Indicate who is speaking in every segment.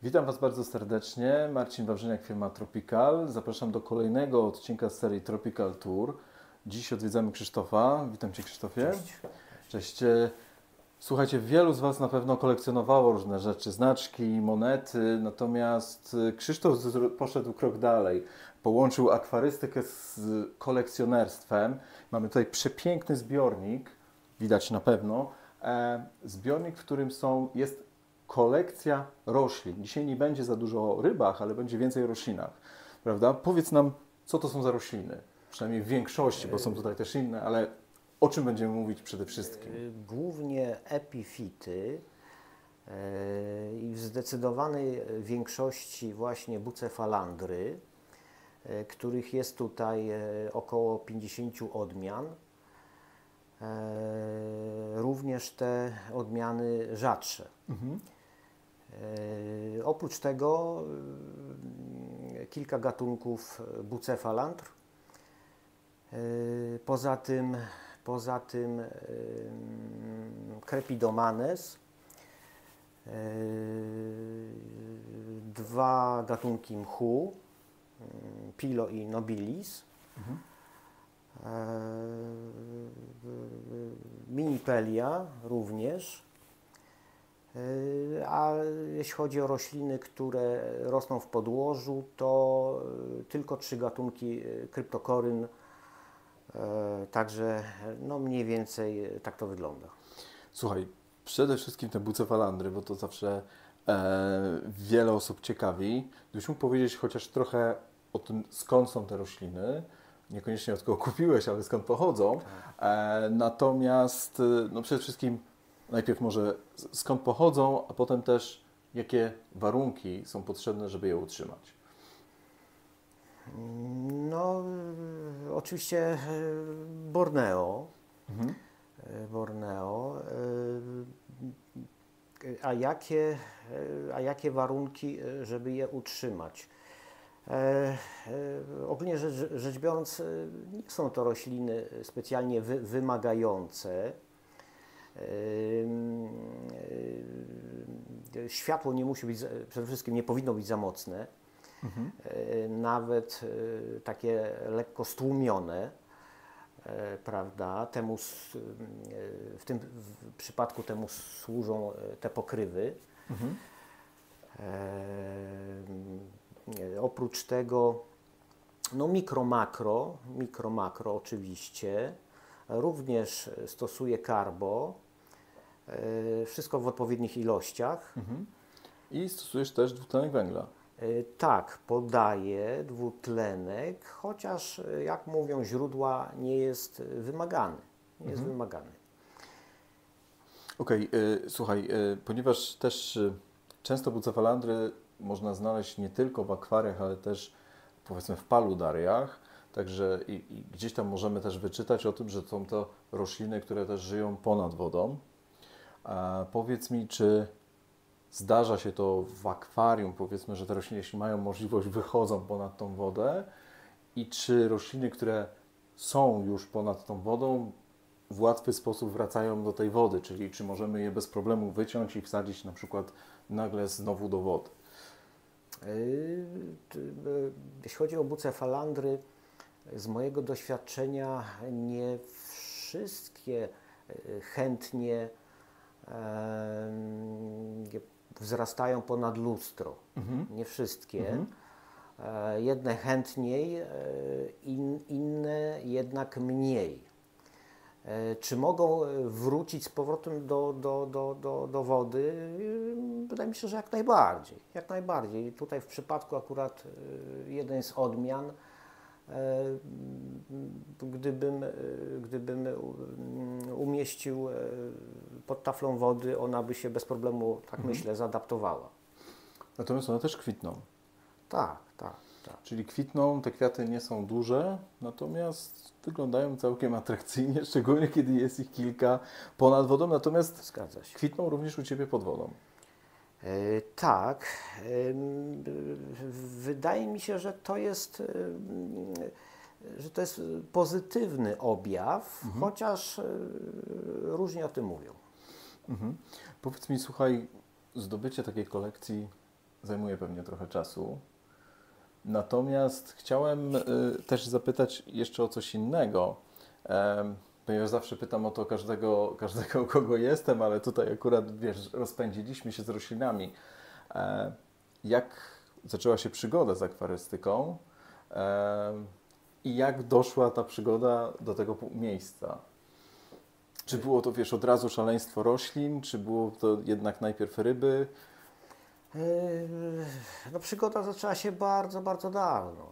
Speaker 1: Witam Was bardzo serdecznie. Marcin Wawrzyniak, firma Tropical. Zapraszam do kolejnego odcinka z serii Tropical Tour. Dziś odwiedzamy Krzysztofa. Witam Cię, Krzysztofie.
Speaker 2: Cześć.
Speaker 1: Cześć. Słuchajcie, wielu z Was na pewno kolekcjonowało różne rzeczy, znaczki, monety, natomiast Krzysztof poszedł krok dalej. Połączył akwarystykę z kolekcjonerstwem. Mamy tutaj przepiękny zbiornik, widać na pewno. Zbiornik, w którym jest kolekcja roślin. Dzisiaj nie będzie za dużo o rybach, ale będzie więcej o roślinach, prawda? Powiedz nam, co to są za rośliny? Przynajmniej w większości, bo są tutaj też inne, ale o czym będziemy mówić przede wszystkim?
Speaker 2: Głównie epifity i w zdecydowanej większości właśnie bucefalandry, których jest tutaj około 50 odmian. Również te odmiany rzadsze. Oprócz tego kilka gatunków bucefalandr. Poza tym Crepidomanes, dwa gatunki mchu, Pilo i Nobilis, Minipelia również, a jeśli chodzi o rośliny, które rosną w podłożu, to tylko trzy gatunki Cryptocoryn. Także no mniej więcej tak to wygląda.
Speaker 1: Słuchaj, przede wszystkim te bucefalandry, bo to zawsze wiele osób ciekawi. Gdybyś mógł powiedzieć chociaż trochę o tym, skąd są te rośliny, niekoniecznie od kogo kupiłeś, ale skąd pochodzą. Natomiast no przede wszystkim najpierw może skąd pochodzą, a potem też jakie warunki są potrzebne, żeby je utrzymać.
Speaker 2: No, oczywiście Borneo. Borneo. A jakie warunki, żeby je utrzymać? Ogólnie rzecz biorąc, nie są to rośliny specjalnie wymagające. Światło nie musi być, przede wszystkim nie powinno być za mocne. Nawet takie lekko stłumione, prawda? W tym przypadku temu służą te pokrywy. Oprócz tego no mikro-makro oczywiście, również stosuje karbo, wszystko w odpowiednich ilościach.
Speaker 1: I stosujesz też dwutlenek węgla.
Speaker 2: Tak, podaje dwutlenek, chociaż jak mówią źródła, nie jest wymagany. Nie jest wymagany.
Speaker 1: Okej, słuchaj, ponieważ też często bucefalandry można znaleźć nie tylko w akwariach, ale też powiedzmy w paludariach, także i gdzieś tam możemy też wyczytać o tym, że są to rośliny, które też żyją ponad wodą. A powiedz mi, czy zdarza się to w akwarium, powiedzmy, że te rośliny, jeśli mają możliwość, wychodzą ponad tą wodę i czy rośliny, które są już ponad tą wodą, w łatwy sposób wracają do tej wody, czyli czy możemy je bez problemu wyciąć i wsadzić na przykład nagle znowu do wody?
Speaker 2: Jeśli chodzi o bucefalandry, z mojego doświadczenia nie wszystkie chętnie wzrastają ponad lustro. Nie wszystkie. Jedne chętniej, inne jednak mniej. Czy mogą wrócić z powrotem do wody? Wydaje mi się, że jak najbardziej. Jak najbardziej. Tutaj w przypadku akurat jeden z odmian, gdybym umieścił pod taflą wody, ona by się bez problemu, tak myślę, zaadaptowała.
Speaker 1: Natomiast one też kwitną.
Speaker 2: Tak, tak.
Speaker 1: Czyli kwitną, te kwiaty nie są duże, natomiast wyglądają całkiem atrakcyjnie, szczególnie kiedy jest ich kilka ponad wodą, natomiast
Speaker 2: Zgadza się.
Speaker 1: kwitną również u Ciebie pod wodą.
Speaker 2: Tak. Wydaje mi się, że to jest pozytywny objaw, chociaż różnie o tym mówią.
Speaker 1: Powiedz mi, słuchaj, zdobycie takiej kolekcji zajmuje pewnie trochę czasu. Natomiast chciałem też zapytać jeszcze o coś innego. Ponieważ zawsze pytam o to każdego, u kogo jestem, ale tutaj akurat, wiesz, rozpędziliśmy się z roślinami. Jak zaczęła się przygoda z akwarystyką i jak doszła ta przygoda do tego miejsca? Czy było to, wiesz, od razu szaleństwo roślin, czy było to jednak najpierw ryby?
Speaker 2: No, przygoda zaczęła się bardzo, bardzo dawno.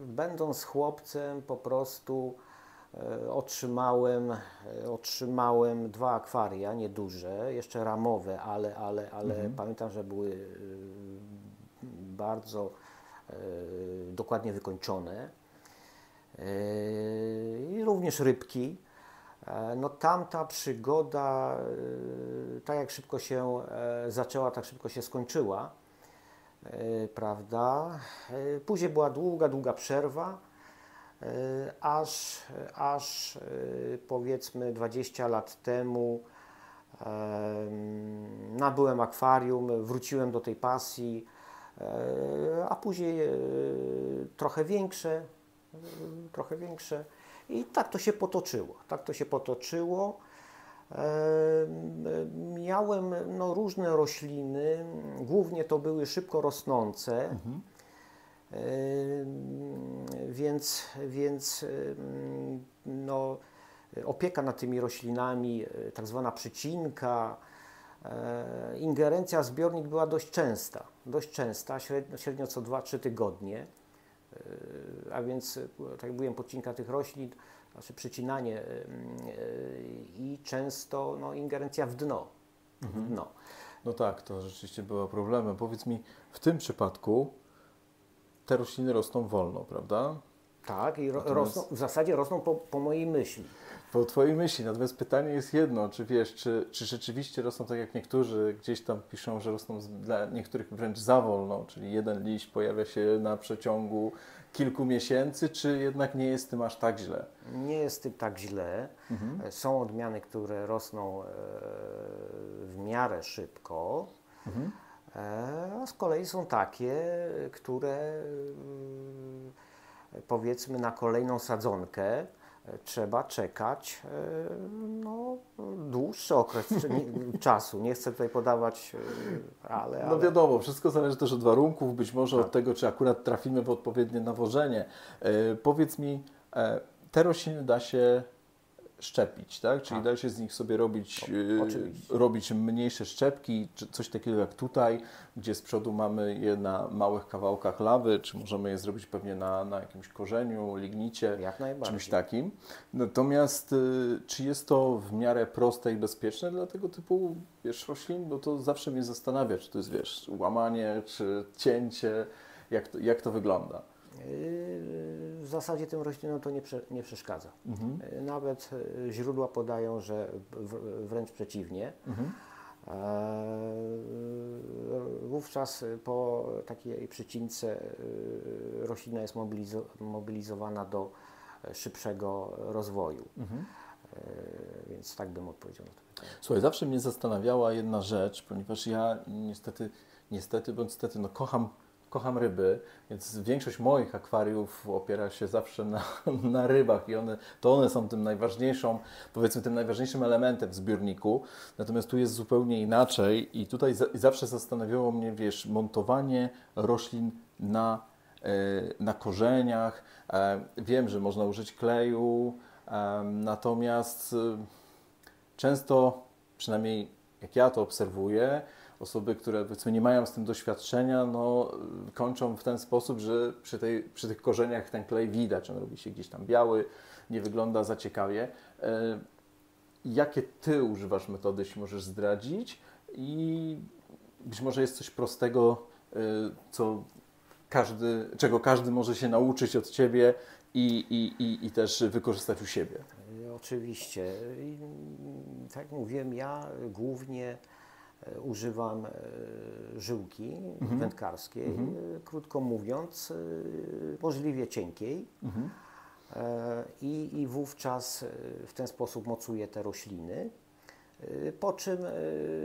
Speaker 2: Będąc chłopcem, po prostu otrzymałem 2 akwaria, nieduże, jeszcze ramowe, ale pamiętam, że były bardzo dokładnie wykończone. I również rybki. No tamta przygoda, tak jak szybko się zaczęła, tak szybko się skończyła, prawda? Później była długa przerwa, aż powiedzmy 20 lat temu nabyłem akwarium, wróciłem do tej pasji, a później trochę większe. I tak to się potoczyło. Miałem no, różne rośliny, głównie to były szybko rosnące, więc no, opieka nad tymi roślinami, tak zwana przycinka, ingerencja w zbiornik była dość częsta, średnio co 2-3 tygodnie. A więc, tak jak mówiłem, podcinka tych roślin, znaczy przycinanie i często no, ingerencja w dno.
Speaker 1: No tak, to rzeczywiście było problemem. Powiedz mi, w tym przypadku te rośliny rosną wolno, prawda?
Speaker 2: Tak, i rosną, w zasadzie rosną po mojej myśli.
Speaker 1: Po Twojej myśli, natomiast pytanie jest jedno, czy wiesz, czy rzeczywiście rosną tak jak niektórzy gdzieś tam piszą, że rosną dla niektórych wręcz za wolno, czyli jeden liść pojawia się na przeciągu kilku miesięcy, czy jednak nie jest tym aż tak źle?
Speaker 2: Nie jest tym tak źle. Są odmiany, które rosną w miarę szybko, a z kolei są takie, które powiedzmy na kolejną sadzonkę trzeba czekać no, dłuższy okres czasu. Nie chcę tutaj podawać, ale...
Speaker 1: No wiadomo, wszystko zależy też od warunków, być może od tego, czy akurat trafimy w odpowiednie nawożenie. Powiedz mi, te rośliny da się szczepić, tak? Czyli da się z nich sobie robić mniejsze szczepki, czy coś takiego jak tutaj, gdzie z przodu mamy je na małych kawałkach lawy, czy możemy je zrobić pewnie na jakimś korzeniu, lignicie, czymś takim. Natomiast czy jest to w miarę proste i bezpieczne dla tego typu, wiesz, roślin? Bo to zawsze mnie zastanawia, czy to jest, wiesz, łamanie, czy cięcie, jak to wygląda?
Speaker 2: W zasadzie tym roślinom to nie przeszkadza. Nawet źródła podają, że wręcz przeciwnie. Wówczas po takiej przycince roślina jest mobilizowana do szybszego rozwoju. Więc tak bym odpowiedział na to pytanie.
Speaker 1: Słuchaj, zawsze mnie zastanawiała jedna rzecz, ponieważ ja niestety bądź stety, no kocham ryby, więc większość moich akwariów opiera się zawsze na rybach i one są tym najważniejszym elementem w zbiorniku. Natomiast tu jest zupełnie inaczej i tutaj zawsze zastanawiało mnie, wiesz, montowanie roślin na korzeniach. Wiem, że można użyć kleju, natomiast często, przynajmniej jak ja to obserwuję, osoby, które powiedzmy nie mają z tym doświadczenia, no, kończą w ten sposób, że przy tych korzeniach ten klej widać, on robi się gdzieś tam biały, nie wygląda za ciekawie. Jakie Ty używasz metody, jeśli możesz zdradzić? I być może jest coś prostego, czego każdy może się nauczyć od Ciebie i też wykorzystać u siebie.
Speaker 2: Oczywiście. Tak jak mówiłem, ja głównie używam żyłki wędkarskiej, krótko mówiąc, możliwie cienkiej. I wówczas w ten sposób mocuję te rośliny. Po czym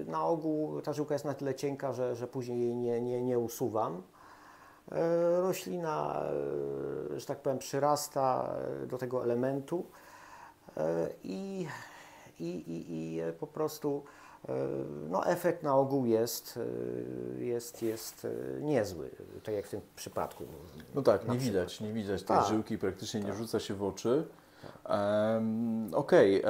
Speaker 2: na ogół ta żyłka jest na tyle cienka, że później jej nie usuwam. Roślina, że tak powiem, przyrasta do tego elementu i po prostu no, efekt na ogół jest niezły, tak jak w tym przypadku.
Speaker 1: No tak, nie widać tej
Speaker 2: Tak.
Speaker 1: żyłki, praktycznie nie rzuca się w oczy. Okej,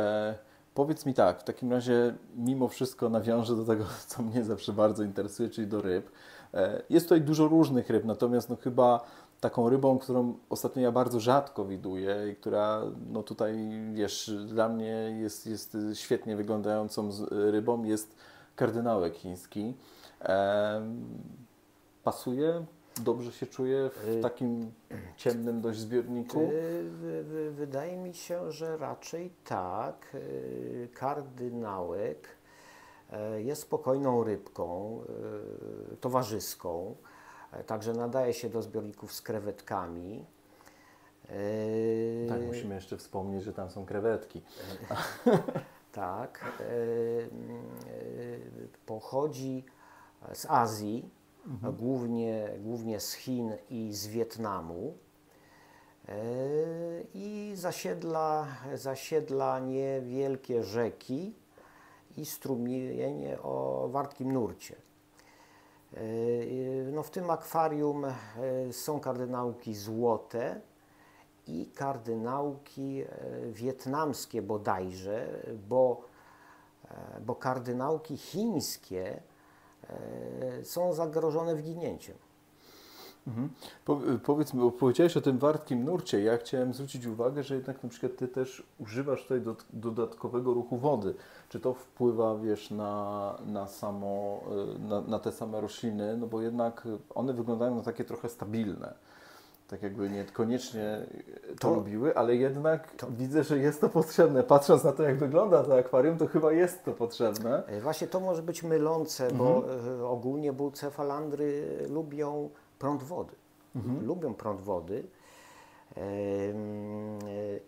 Speaker 1: powiedz mi tak, w takim razie mimo wszystko nawiążę do tego, co mnie zawsze bardzo interesuje, czyli do ryb. Jest tutaj dużo różnych ryb, natomiast no chyba taką rybą, którą ostatnio ja bardzo rzadko widuję i która no tutaj, wiesz, dla mnie jest świetnie wyglądającą rybą, jest kardynałek chiński. Pasuje? Dobrze się czuje w takim ciemnym dość zbiorniku?
Speaker 2: Wydaje mi się, że raczej tak. Kardynałek jest spokojną rybką, towarzyską, także nadaje się do zbiorników z krewetkami.
Speaker 1: Tak, musimy jeszcze wspomnieć, że tam są krewetki.
Speaker 2: Tak. Pochodzi z Azji, głównie z Chin i z Wietnamu. I zasiedla niewielkie rzeki i strumienie o wartkim nurcie. No w tym akwarium są kardynałki złote i kardynałki wietnamskie bodajże, bo kardynałki chińskie są zagrożone wyginięciem.
Speaker 1: Powiedz mi, bo powiedziałeś o tym wartkim nurcie. Ja chciałem zwrócić uwagę, że jednak na przykład Ty też używasz tutaj dodatkowego ruchu wody. Czy to wpływa, wiesz, na te same rośliny? No bo jednak one wyglądają na takie trochę stabilne. Tak jakby niekoniecznie to lubiły, ale jednak widzę, że jest to potrzebne. Patrząc na to, jak wygląda to akwarium, to chyba jest to potrzebne.
Speaker 2: Właśnie to może być mylące, bo ogólnie bucefalandry lubią prąd wody. Lubią prąd wody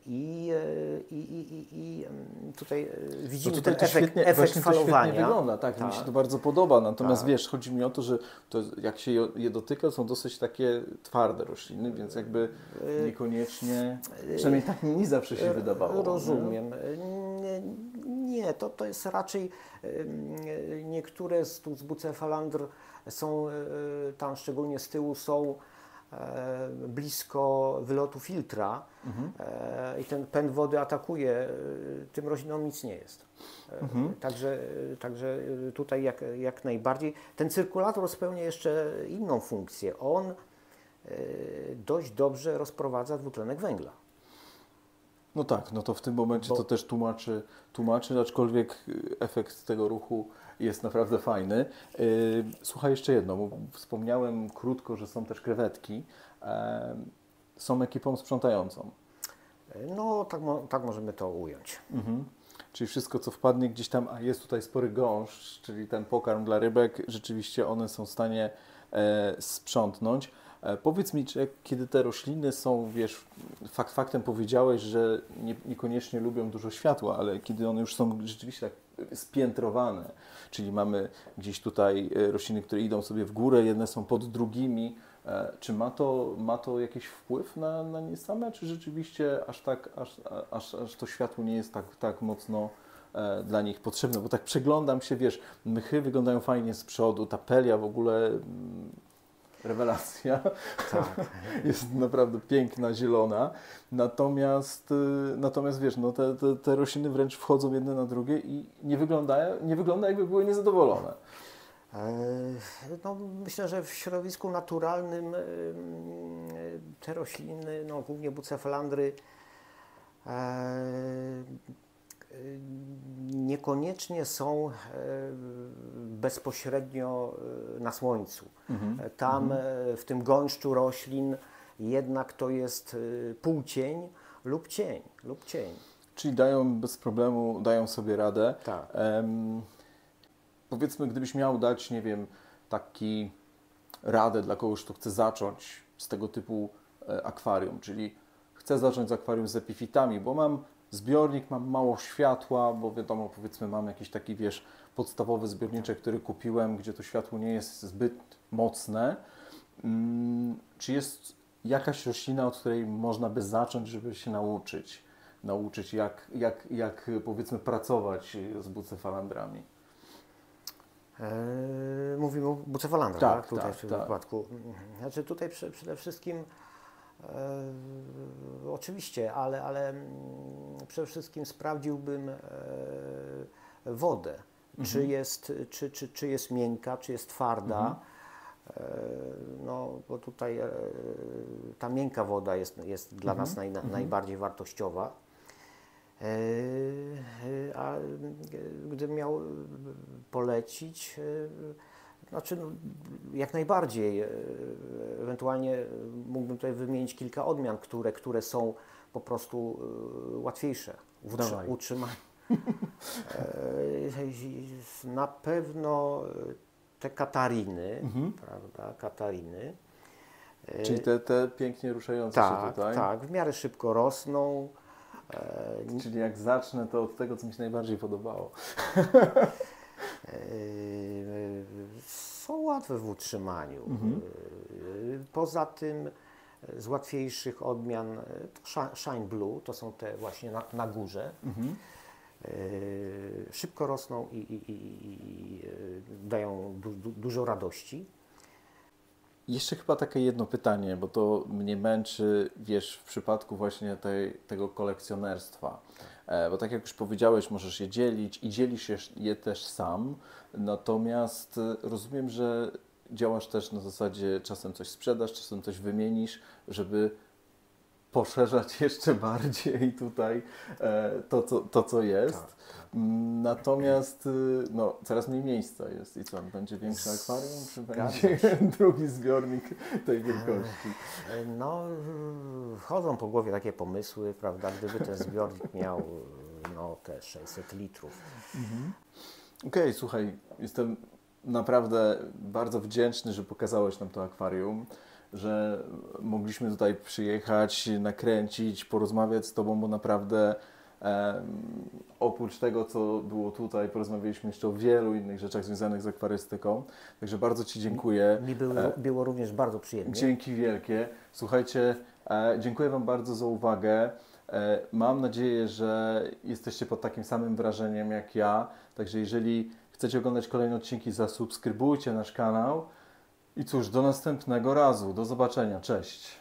Speaker 2: i tutaj widzimy
Speaker 1: tutaj
Speaker 2: ten efekt falowania.
Speaker 1: To świetnie wygląda, tak, mi się to bardzo podoba. Natomiast wiesz, chodzi mi o to, że to, jak się je dotyka, są dosyć takie twarde rośliny, więc jakby niekoniecznie, przynajmniej tak mi zawsze się wydawało.
Speaker 2: Rozumiem. Nie, to jest raczej niektóre z bucefalandr są tam, szczególnie z tyłu, są blisko wylotu filtra i ten pęd wody atakuje, tym roślinom nic nie jest. Także tutaj jak najbardziej. Ten cyrkulator spełnia jeszcze inną funkcję. On dość dobrze rozprowadza dwutlenek węgla.
Speaker 1: No tak, no to w tym momencie to też tłumaczy, aczkolwiek efekt tego ruchu jest naprawdę fajny. Słuchaj, jeszcze jedno, bo wspomniałem krótko, że są też krewetki. Są ekipą sprzątającą.
Speaker 2: No, tak możemy to ująć.
Speaker 1: Czyli wszystko, co wpadnie gdzieś tam, a jest tutaj spory gąszcz, czyli ten pokarm dla rybek, rzeczywiście one są w stanie sprzątnąć. Powiedz mi, czy kiedy te rośliny są, wiesz, faktem powiedziałeś, że niekoniecznie lubią dużo światła, ale kiedy one już są rzeczywiście tak spiętrowane, czyli mamy gdzieś tutaj rośliny, które idą sobie w górę, jedne są pod drugimi, czy ma to jakiś wpływ na nie same, czy rzeczywiście aż to światło nie jest tak mocno dla nich potrzebne? Bo tak przeglądam się, wiesz, mchy wyglądają fajnie z przodu, ta pelia w ogóle... Rewelacja.
Speaker 2: Tak.
Speaker 1: Jest naprawdę piękna, zielona. Natomiast wiesz, no te rośliny wręcz wchodzą jedne na drugie i nie wygląda jakby były niezadowolone.
Speaker 2: No, myślę, że w środowisku naturalnym te rośliny, no, głównie bucefalandry, niekoniecznie są bezpośrednio na słońcu. Tam w tym gąszczu roślin jednak to jest półcień lub cień.
Speaker 1: Czyli bez problemu dają sobie radę.
Speaker 2: Tak.
Speaker 1: Powiedzmy, gdybyś miał dać, nie wiem, taki radę dla kogoś, kto chce zacząć z tego typu akwarium, czyli chcę zacząć z akwarium z epifitami, bo mam zbiornik, mam mało światła, bo wiadomo, powiedzmy mam jakiś taki, wiesz, podstawowy zbiorniczek, który kupiłem, gdzie to światło nie jest zbyt mocne. Czy jest jakaś roślina, od której można by zacząć, żeby się nauczyć jak powiedzmy pracować z bucefalandrami?
Speaker 2: Mówimy o bucefalandrach,
Speaker 1: Tak,
Speaker 2: tak? Tutaj
Speaker 1: tak,
Speaker 2: w tym
Speaker 1: tak.
Speaker 2: wypadku. Znaczy tutaj przede wszystkim oczywiście, ale przede wszystkim sprawdziłbym wodę. Czy jest miękka, czy jest twarda. No, bo tutaj ta miękka woda jest dla nas najbardziej wartościowa. A gdybym miał polecić, znaczy no, jak najbardziej, ewentualnie mógłbym tutaj wymienić kilka odmian, które są po prostu łatwiejsze w
Speaker 1: Dawaj.
Speaker 2: utrzymaniu. Na pewno te katariny, prawda, katariny.
Speaker 1: Czyli te pięknie ruszające się
Speaker 2: Tak,
Speaker 1: tutaj.
Speaker 2: tak, w miarę szybko rosną.
Speaker 1: Czyli jak zacznę, to od tego, co mi się najbardziej podobało.
Speaker 2: Są łatwe w utrzymaniu. Poza tym z łatwiejszych odmian to Shine Blue, to są te właśnie na górze. Szybko rosną i dają dużo radości.
Speaker 1: Jeszcze chyba takie jedno pytanie, bo to mnie męczy, wiesz, w przypadku właśnie tego kolekcjonerstwa. Bo tak jak już powiedziałeś, możesz je dzielić i dzielisz je też sam, natomiast rozumiem, że działasz też na zasadzie czasem coś sprzedasz, czasem coś wymienisz, żeby poszerzać jeszcze bardziej tutaj to co jest.
Speaker 2: Tak.
Speaker 1: Natomiast no, coraz mniej miejsca jest i co, będzie większe akwarium, czy
Speaker 2: Zgadza
Speaker 1: będzie drugi zbiornik tej wielkości?
Speaker 2: No, chodzą po głowie takie pomysły, prawda, gdyby ten zbiornik miał no, te 600 litrów.
Speaker 1: Okej, słuchaj, jestem naprawdę bardzo wdzięczny, że pokazałeś nam to akwarium, że mogliśmy tutaj przyjechać, nakręcić, porozmawiać z Tobą, bo naprawdę oprócz tego, co było tutaj, porozmawialiśmy jeszcze o wielu innych rzeczach związanych z akwarystyką. Także bardzo Ci dziękuję.
Speaker 2: Mi było również bardzo przyjemnie.
Speaker 1: Dzięki wielkie. Słuchajcie, dziękuję Wam bardzo za uwagę. Mam nadzieję, że jesteście pod takim samym wrażeniem jak ja. Także jeżeli chcecie oglądać kolejne odcinki, zasubskrybujcie nasz kanał. I cóż, do następnego razu. Do zobaczenia. Cześć.